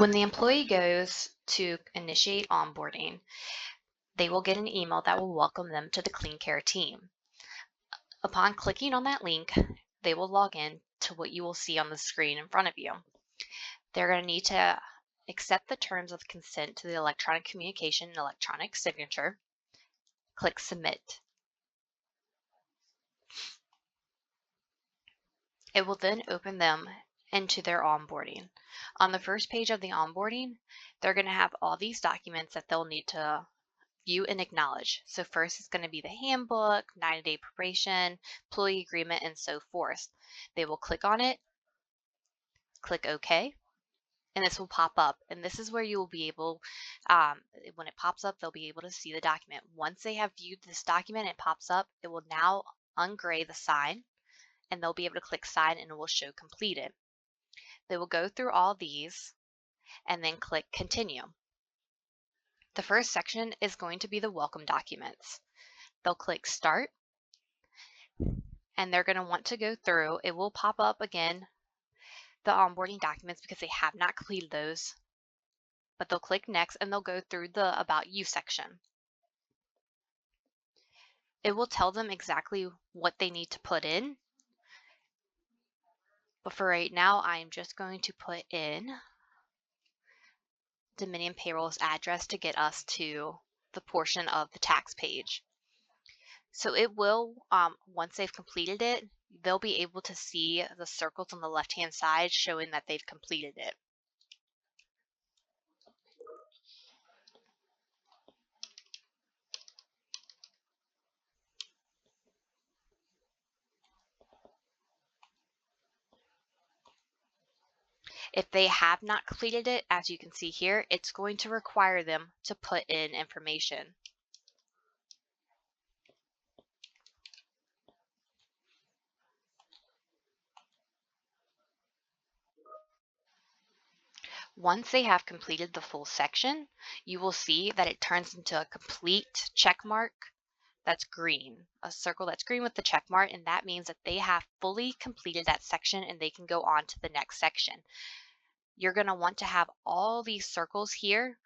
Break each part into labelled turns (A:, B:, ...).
A: When the employee goes to initiate onboarding, they will get an email that will welcome them to the Kleane Kare team. Upon clicking on that link, they will log in to what you will see on the screen in front of you. They're going to need to accept the terms of consent to the electronic communication and electronic signature. Click Submit. It will then open them into their onboarding. On the first page of the onboarding, they're going to have all these documents that they'll need to view and acknowledge. So first is going to be the handbook, 90-day probation, employee agreement, and so forth. They will click on it, click OK, and this will pop up. And this is where you will be able, when it pops up, they'll be able to see the document. Once they have viewed this document, it pops up, it will now ungray the sign, and they'll be able to click sign and it will show completed. They will go through all these and then click continue. The first section is going to be the welcome documents. They'll click start and they're going to want to go through. It will pop up again the onboarding documents because they have not completed those, but they'll click next and they'll go through the about you section. It will tell them exactly what they need to put in, but for right now I'm just going to put in Dominion Payroll's address to get us to the portion of the tax page. So it will, once they've completed it, they'll be able to see the circles on the left-hand side showing that they've completed it. If they have not completed it, as you can see here, it's going to require them to put in information. Once they have completed the full section, you will see that it turns into a complete check mark that's green, a circle that's green with the check mark, and that means that they have fully completed that section and they can go on to the next section. You're going to want to have all these circles here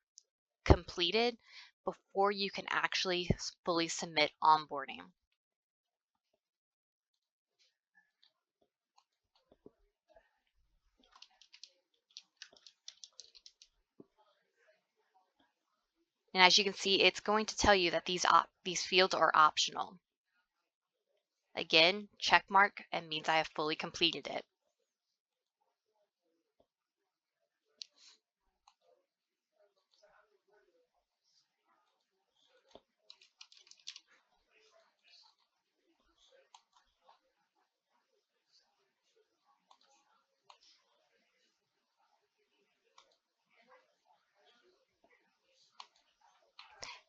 A: completed before you can actually fully submit onboarding. And as you can see, it's going to tell you that these fields are optional. Again, check mark and means I have fully completed it.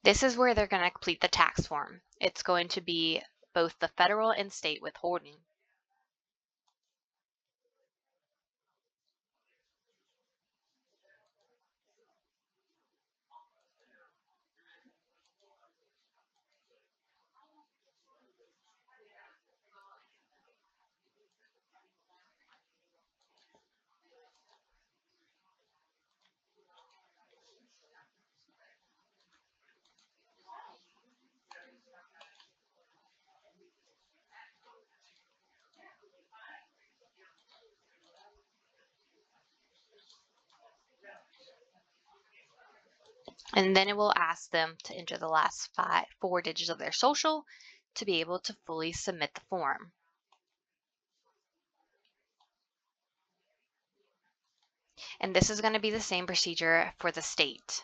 A: This is where they're going to complete the tax form. It's going to be both the federal and state withholding. And then it will ask them to enter the last 4 digits of their social to be able to fully submit the form. And this is going to be the same procedure for the state.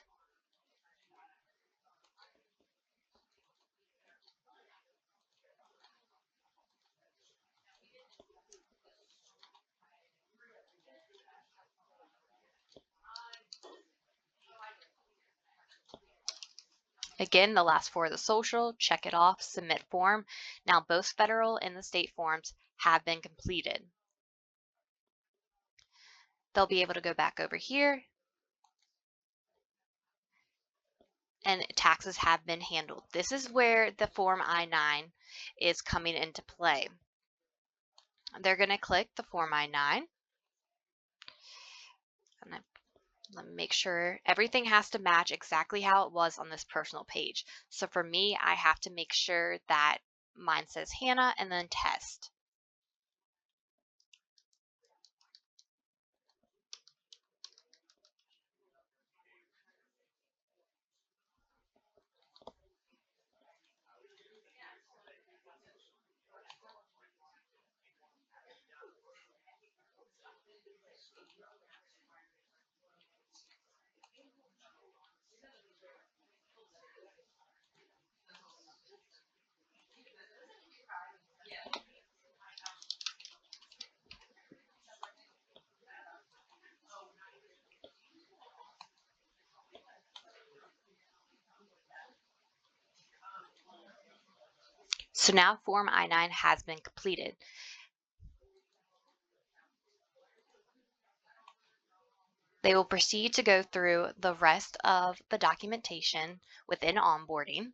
A: Again, the last 4 of the social, check it off, submit form. Now both federal and the state forms have been completed. They'll be able to go back over here and taxes have been handled. This is where the Form I-9 is coming into play. They're going to click the Form I-9. Let me make sure everything has to match exactly how it was on this personal page. So for me, I have to make sure that mine says Hannah and then test. So now Form I-9 has been completed. They will proceed to go through the rest of the documentation within onboarding.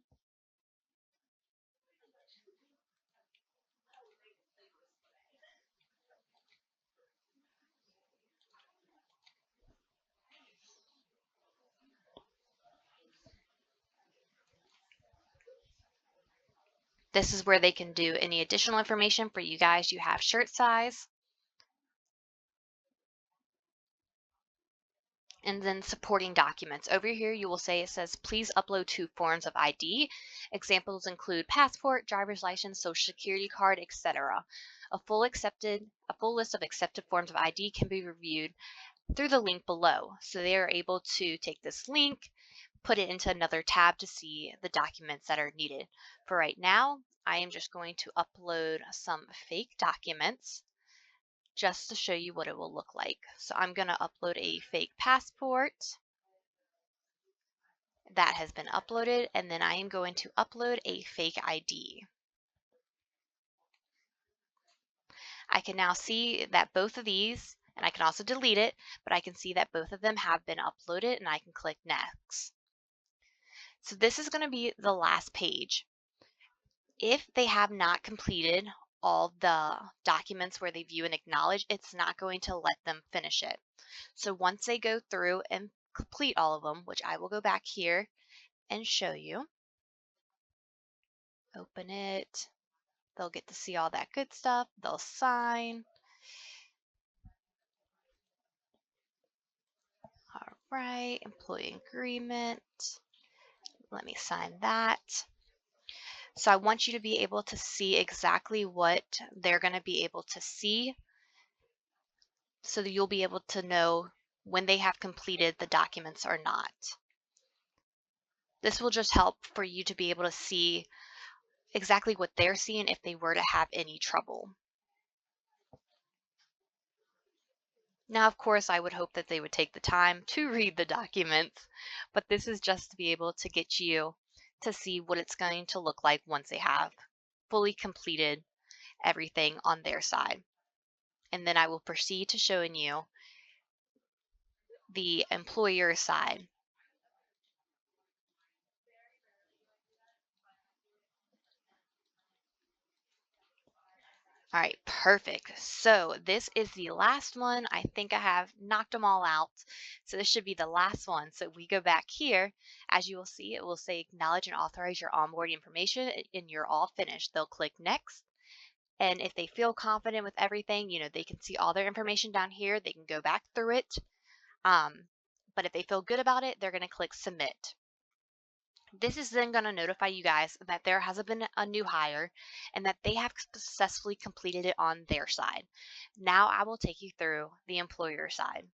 A: This is where they can do any additional information for you guys. You have shirt size, and then supporting documents. Over here you will say it says please upload 2 forms of ID. Examples include passport, driver's license, social security card, etc. A full list of accepted forms of ID can be reviewed through the link below. So they are able to take this link, put it into another tab to see the documents that are needed. For right now, I am just going to upload some fake documents just to show you what it will look like. So I'm going to upload a fake passport. That has been uploaded, and then I am going to upload a fake ID. I can now see that both of these, and I can also delete it, but I can see that both of them have been uploaded, and I can click next. So this is going to be the last page. If they have not completed all the documents where they view and acknowledge, it's not going to let them finish it. So once they go through and complete all of them, which I will go back here and show you, open it, they'll get to see all that good stuff, they'll sign. All right, employee agreement. Let me sign that. So I want you to be able to see exactly what they're going to be able to see so that you'll be able to know when they have completed the documents or not. This will just help for you to be able to see exactly what they're seeing if they were to have any trouble. Now, of course, I would hope that they would take the time to read the documents, but this is just to be able to get you to see what it's going to look like once they have fully completed everything on their side. And then I will proceed to showing you the employer side. All right, perfect. So this is the last one. I think I have knocked them all out. So this should be the last one. So we go back here, as you will see, it will say acknowledge and authorize your onboarding information and you're all finished. They'll click next. And if they feel confident with everything, they can see all their information down here. They can go back through it. But if they feel good about it, they're going to click submit. This is then going to notify you guys that there has been a new hire and that they have successfully completed it on their side. Now I will take you through the employer side.